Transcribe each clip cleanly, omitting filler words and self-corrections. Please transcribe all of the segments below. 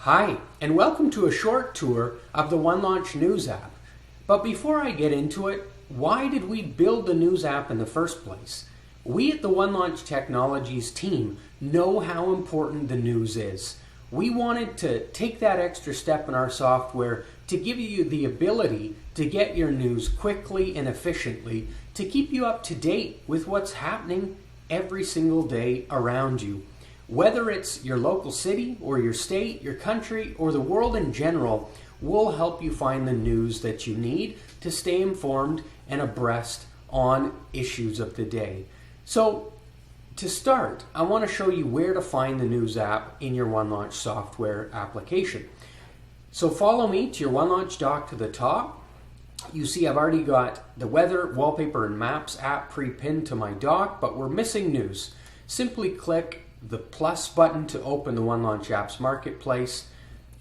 Hi, and welcome to a short tour of the OneLaunch News App. But before I get into it, why did we build the News App in the first place? We at the OneLaunch Technologies team know how important the news is. We wanted to take that extra step in our software to give you the ability to get your news quickly and efficiently to keep you up to date with what's happening every single day around you. Whether it's your local city or your state, your country, or the world in general, we'll help you find the news that you need to stay informed and abreast on issues of the day. So to start, I want to show you where to find the News app in your OneLaunch software application. So follow me to your OneLaunch dock to the top. You see I've already got the weather, wallpaper, and maps app pre-pinned to my dock, but we're missing news. Simply click the plus button to open the OneLaunch Apps Marketplace.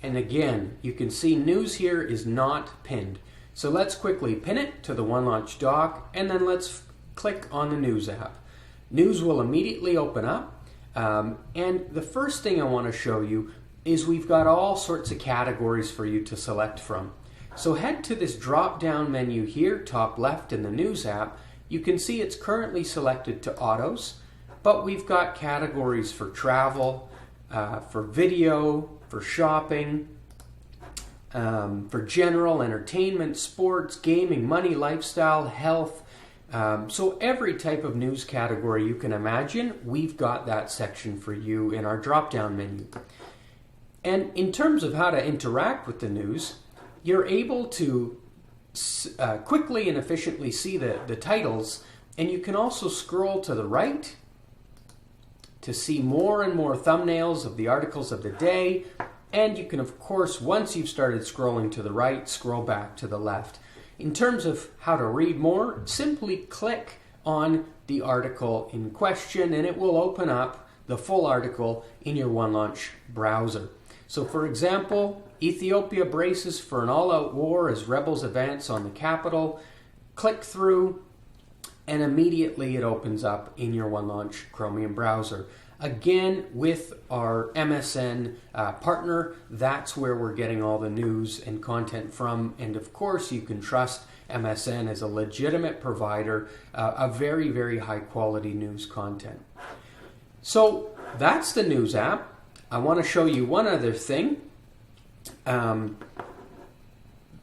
And again, you can see news here is not pinned. So let's quickly pin it to the OneLaunch dock, and then let's click on the News app. News will immediately open up. And the first thing I want to show you is we've got all sorts of categories for you to select from. So head to this drop-down menu here, top left in the News app. You can see it's currently selected to autos, but we've got categories for travel, for video, for shopping, for general entertainment, sports, gaming, money, lifestyle, health. So every type of news category you can imagine, we've got that section for you in our drop-down menu. And in terms of how to interact with the news, you're able to quickly and efficiently see the titles, and you can also scroll to the right to see more and more thumbnails of the articles of the day. And you can, of course, once you've started scrolling to the right, scroll back to the left. In terms of how to read more, simply click on the article in question and it will open up the full article in your OneLaunch browser. So for example, Ethiopia braces for an all-out war as rebels advance on the capital. Click through and immediately it opens up in your OneLaunch Chromium browser. Again, with our MSN partner, that's where we're getting all the news and content from. And of course, you can trust MSN as a legitimate provider of very, very high quality news content. So that's the News app. I want to show you one other thing, that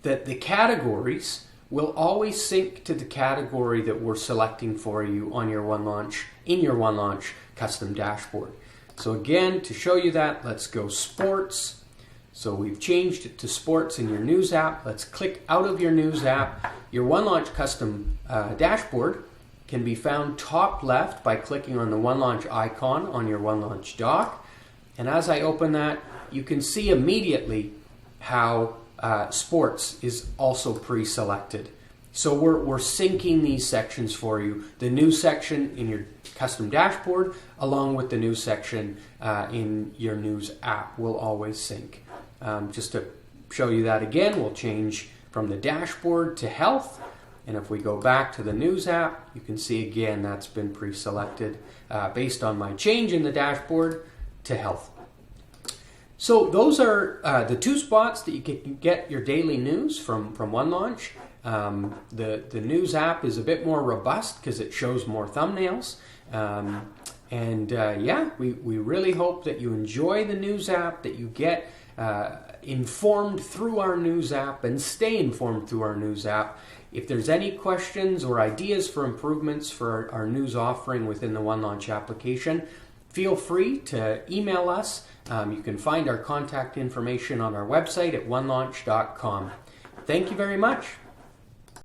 the categories will always sync to the category that we're selecting for you on your OneLaunch, in your OneLaunch custom dashboard. So again, to show you that, let's go sports. So we've changed it to sports in your News app. Let's click out of your News app. Your OneLaunch custom dashboard can be found top left by clicking on the OneLaunch icon on your OneLaunch dock. And as I open that, you can see immediately how sports is also pre-selected. So we're syncing these sections for you. The news section in your custom dashboard along with the news section in your News app will always sync. Just to show you that again, we'll change from the dashboard to health. And if we go back to the News app, you can see again that's been pre-selected based on my change in the dashboard to health. So those are the two spots that you can get your daily news from OneLaunch. The News app is a bit more robust because it shows more thumbnails. Yeah, we really hope that you enjoy the News app, that you get informed through our News app and stay informed through our News app. If there's any questions or ideas for improvements for our news offering within the OneLaunch application, feel free to email us. You can find our contact information on our website at onelaunch.com. Thank you very much.